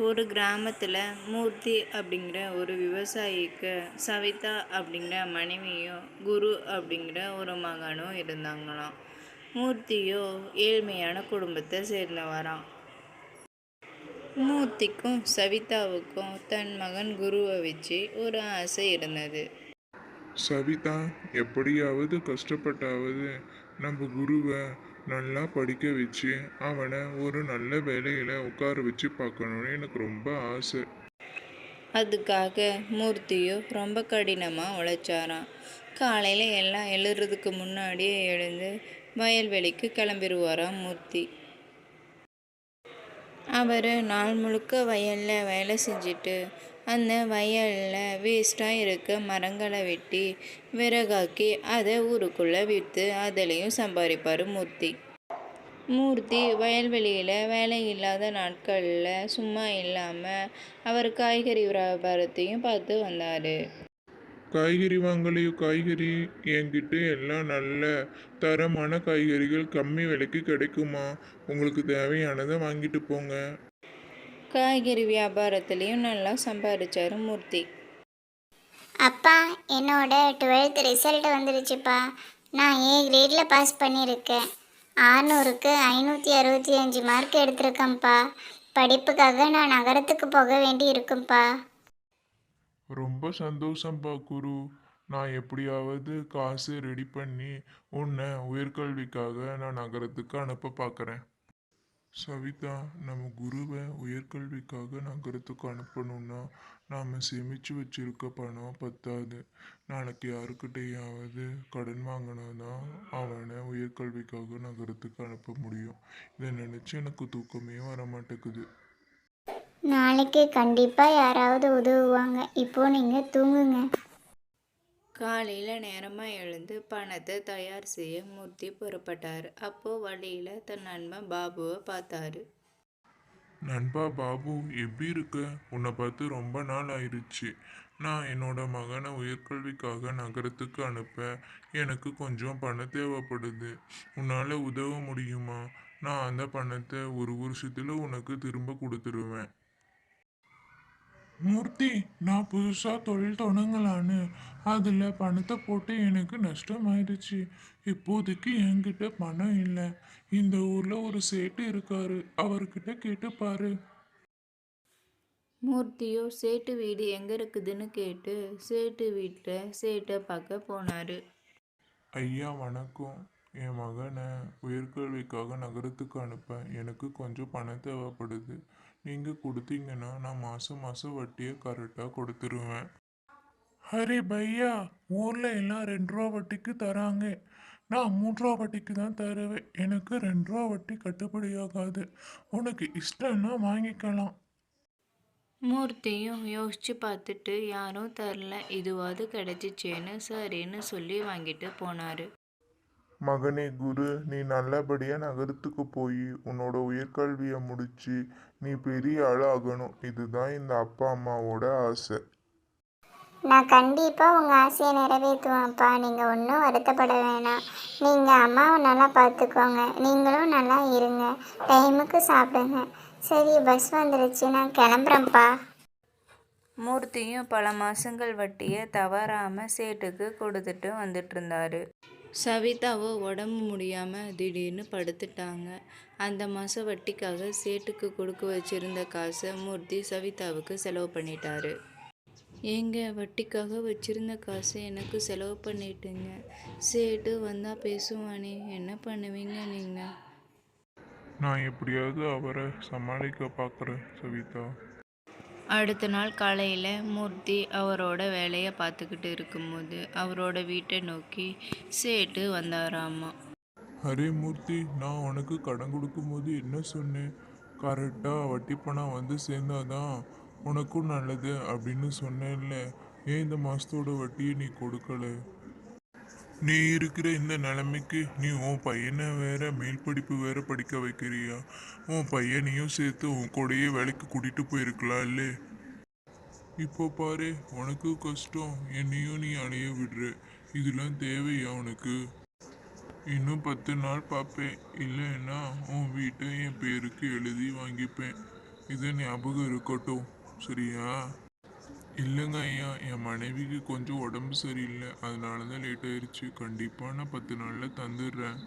ஒரு கிராமத்தில் மூர்த்தி அப்படிங்கிற ஒரு விவசாயிக்கு சவிதா அப்படிங்கிற மனைவியும் குரு அப்படிங்கிற ஒரு மகனும் இருந்தாங்களாம். மூர்த்தியோ ஏழ்மையான குடும்பத்தை சேர்ந்தவராம். மூர்த்திக்கும் சவிதாவுக்கும் தன் மகன் குருவை வச்சு ஒரு ஆசை இருந்தது. சவிதா எப்படியாவது கஷ்டப்பட்டாவது நம்ம குருவை நல்லா படிக்க வச்சு அவனை ஒரு நல்ல வேலையில் உட்கார வச்சு பார்க்கணுன்னு எனக்கு ரொம்ப ஆசை. அதுக்காக மூர்த்தியோ ரொம்ப கடினமாக உழைச்சாராம். காலையில் எல்லாம் எழுறதுக்கு முன்னாடியே எழுந்து வயல்வெளிக்கு கிளம்பிடுவாராம் மூர்த்தி. அவர் நாள் முழுக்க வயலில் வேலை செஞ்சுட்டு அந்த வயலில் வேஸ்ட்டாக இருக்க மரங்களை வெட்டி விறகாக்கி அதை ஊருக்குள்ளே விற்று அதுலேயும் சம்பாதிப்பார் மூர்த்தி. மூர்த்தி வயல்வெளியில் வேலை இல்லாத நாட்களில் சும்மா இல்லாமல் அவர் காய்கறி வியாபாரத்தையும் பார்த்து வந்தார். காய்கறி வாங்கலையோ காய்கறி என்கிட்ட எல்லாம் நல்ல தரமான காய்கறிகள் கம்மி விலைக்கு கிடைக்குமா? உங்களுக்கு தேவையானதை வாங்கிட்டு போங்க. காய்கறி வியாபாரத்துலேயும் நல்லா சம்பாதிச்சார் மூர்த்தி. அப்பா, என்னோட 12th ரிசல்ட் வந்துடுச்சுப்பா. நான் ஏ கிரேடில் பாஸ் பண்ணியிருக்கேன். 600க்கு 565 மார்க் எடுத்திருக்கேன்ப்பா. படிப்புக்காக நான் நகரத்துக்கு போக வேண்டி இருக்கும்ப்பா. ரொம்ப சந்தோஷம்பா குரு. நான் எப்படியாவது காசு ரெடி பண்ணி உன்னை உயர்கல்விக்காக நான் நகரத்துக்கு அனுப்ப பார்க்குறேன். சவிதா, நம்ம குருவை உயர்கல்விக்காக நகரத்துக்கு அனுப்பணும்னா நாம் சேமித்து வச்சிருக்க பணம் பத்தாது. நாளைக்கு யாருக்கிட்டையாவது கடன் வாங்கினா தான் அவனை உயர்கல்விக்காக நகரத்துக்கு அனுப்ப முடியும். இதை நினச்சி எனக்கு தூக்கமே வர மாட்டேங்குது. நாளைக்கு கண்டிப்பாக யாராவது உதவுவாங்க. இப்போ நீங்கள் தூங்குங்க. காலையில் நேரமாக எழுந்து பணத்தை தயார் செய்ய மூர்த்தி புறப்பட்டார். அப்போது வழியில் தன் நண்பன் பாபுவை பார்த்தாரு. நண்பா பாபு, எப்படி இருக்க? உன்னை பார்த்து ரொம்ப நாள் ஆயிடுச்சு. நான் என்னோட மகனை உயர்கல்விக்காக நகரத்துக்கு அனுப்ப எனக்கு கொஞ்சம் பணம் தேவைப்படுது. உன்னால் உதவ முடியுமா? நான் அந்த பணத்தை ஒரு வருஷத்தில் உனக்கு திரும்ப கொடுத்துருவேன். மூர்த்தி, நான் புதுசாக தொழில் தொடங்கலான்னு அதில் பணத்தை போட்டு எனக்கு நஷ்டமாயிடுச்சு. இப்போதைக்கு என்கிட்ட பணம் இல்லை. இந்த ஊரில் ஒரு சேட்டு இருக்காரு, அவர்கிட்ட கேட்டுப்பாரு. மூர்த்தியோ சேட்டு வீடு எங்கே இருக்குதுன்னு கேட்டு சேட்டு வீட்டில் சேட்டை பார்க்க போனார். ஐயா வணக்கம். என் மகனை உயர்கல்விக்காக நகரத்துக்கு அனுப்ப எனக்கு கொஞ்சம் பணம் தேவைப்படுது. நீங்கள் கொடுத்தீங்கன்னா நான் மாதம் மாதம் வட்டியை கரெக்டாக கொடுத்துருவேன். அரே பையா, ஊரில் எல்லாம் 2 ரூபா வட்டிக்கு தராங்க. நான் 3 ரூபா வட்டிக்கு தான் தருவேன். எனக்கு 2 ரூபா வட்டி கட்டுப்படியாகாது. உனக்கு இஷ்டம்னா வாங்கிக்கலாம். மூர்த்தியும் யோசித்து பார்த்துட்டு யாரும் தரல, இதுவாது கிடைச்சிச்சேன்னு சரின்னு சொல்லி வாங்கிட்டு போனார். மகனே குரு, நீ நல்லபடியாக நகரத்துக்கு போய் உன்னோட உயர்கல்வியை முடிச்சு நீ பெரிய ஆளாகணும். இதுதான் இந்த அப்பா அம்மாவோட ஆசை. நான் கண்டிப்பாக உங்கள் ஆசையை நிறைவேற்றுவேன்ப்பா. நீங்கள் ஒன்றும் வருத்தப்பட வேணாம். நீங்கள் அம்மாவை நல்லா பார்த்துக்கோங்க. நீங்களும் நல்லா இருங்க. டைமுக்கு சாப்பிடுங்க. சரி, பஸ் வந்துடுச்சு, நான் கிளம்புறேன்ப்பா. மூர்த்தியும் பல மாதங்கள் வட்டியை தவறாமல் சேட்டுக்கு கொடுத்துட்டு வந்துட்டு இருந்தார். சவிதாவோ உடம்பு முடியாமல் திடீர்னு படுத்துட்டாங்க. அந்த மாதம் வட்டிக்காக சேட்டுக்கு கொடுக்க வச்சிருந்த காசை மூர்த்தி சவிதாவுக்கு செலவு பண்ணிட்டாரு. ஏங்க, வட்டிக்காக வச்சிருந்த காசை எனக்கு செலவு பண்ணிட்டுங்க. சேட்டு வந்தால் பேசுவானே, என்ன பண்ணுவீங்க நீங்கள்? நான் எப்படியாவது அவரை சமாளிக்க பார்க்குறேன் சவிதா. அடுத்த நாள் காலையில் மூர்த்தி அவரோட வேலையை பார்த்துக்கிட்டு இருக்கும்போது அவரோட வீட்டை நோக்கி சேட்டு வந்தாராமா. அரே மூர்த்தி, நான் உனக்கு கடன் கொடுக்கும்போது என்ன சொன்னேன்? கரெக்டாக வட்டி பணம் வந்து சேர்ந்தாதான் உனக்கும் நல்லது அப்படின்னு சொன்னேன்ல. ஏன் இந்த மாதத்தோட வட்டியை நீ கொடுக்கல? நீ இருக்கிற இந்த நிலைமைக்கு நீ உன் பையனை வேற மேல் படிப்பு வேற படிக்க வைக்கிறியா? உன் பையனையும் சேர்த்து உன் கூடயே வேலைக்கு கூட்டிட்டு போயிருக்கலாம் இல்லே. இப்போ பாரு, உனக்கு கஷ்டம், என்னையும் நீ அலைய விடுற. இதெல்லாம் தேவையா உனக்கு? இன்னும் 10 நாள் பார்ப்பேன். இல்லைன்னா உன் வீட்டை என் பேருக்கு எழுதி வாங்கிப்பேன். இது ஞாபகம் இருக்கட்டும், சரியா? இல்லைங்க ஐயா, என் மனைவிக்கு கொஞ்சம் உடம்பு சரியில்லை, அதனால தான் லேட் ஆயிடுச்சு. கண்டிப்பாக நான் 10 நாளில் தந்துடுறேன்.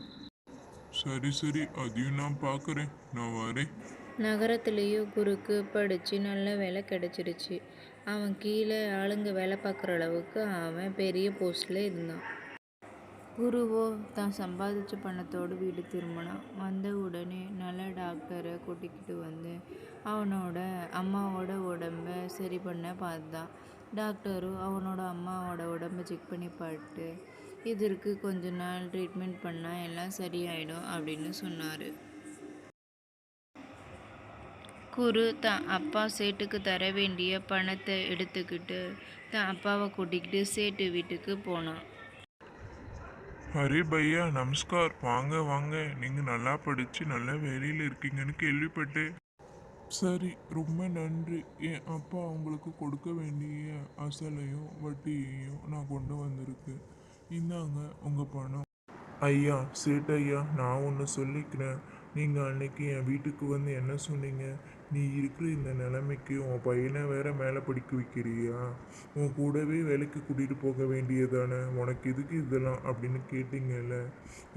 சரி சரி, அதையும் நான் பார்க்குறேன். நான் வரேன். நகரத்துலேயும் குருக்கு படித்து நல்ல வேலை கிடச்சிருச்சு. அவன் கீழே ஆளுங்க வேலை பார்க்குற அளவுக்கு அவன் பெரிய போஸ்டில் இருந்தான். குருவோ தான் சம்பாதிச்ச பணத்தோடு வீடு திரும்பினான். வந்த உடனே நல்ல டாக்டரை கூட்டிக்கிட்டு வந்து அவனோட அம்மாவோட உடம்ப சரி பண்ண பார்த்தான். டாக்டரும் அவனோட அம்மாவோட உடம்ப செக் பண்ணி பார்த்து இதற்கு கொஞ்ச நாள் ட்ரீட்மெண்ட் பண்ணால் எல்லாம் சரியாயிடும் அப்படின்னு சொன்னார். குரு தான் அப்பா சேட்டுக்கு தர வேண்டிய பணத்தை எடுத்துக்கிட்டு தான் அப்பாவை கூட்டிக்கிட்டு சேட்டு வீட்டுக்கு போனான். அரே பையா, நமஸ்கார். வாங்க வாங்க, நீங்கள் நல்லா படித்து நல்ல வேலையில் இருக்கீங்கன்னு கேள்விப்பட்டேன். சரி, ரொம்ப நன்றி. என் அப்பா உங்களுக்கு கொடுக்க வேண்டிய அசலையும் வட்டியையும் நான் கொண்டு வந்திருக்கேன். இந்தாங்க உங்கள் பணம். ஐயா, சேட் ஐயா, நான் ஒன்று சொல்லிக்கிறேன். நீங்கள் அன்னைக்கு என் வீட்டுக்கு வந்து என்ன சொன்னீங்க? நீ இருக்கிற இந்த நிலைமைக்கு உன் பையனை வேற மேலே படிக்க வைக்கிறியா? உன் கூடவே வேலைக்கு கூட்டிகிட்டு போக வேண்டியதானே, உனக்கு எதுக்கு இதெல்லாம் அப்படின்னு கேட்டீங்கல்ல.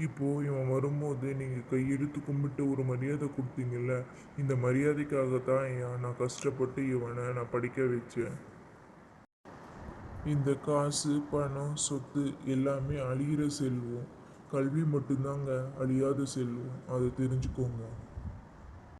இப்போது இவன் வரும்போது நீங்கள் கையெடுத்து கும்பிட்டு ஒரு மரியாதை கொடுத்தீங்கல்ல. இந்த மரியாதைக்காகத்தான் ஐயா நான் கஷ்டப்பட்டு இவனை நான் படிக்க வச்சேன். இந்த காசு, பணம், சொத்து எல்லாமே அழிகிற செல்வம். கல்வி மட்டும்தாங்க அழியாத செல்வம். அதை தெரிஞ்சுக்கோங்க.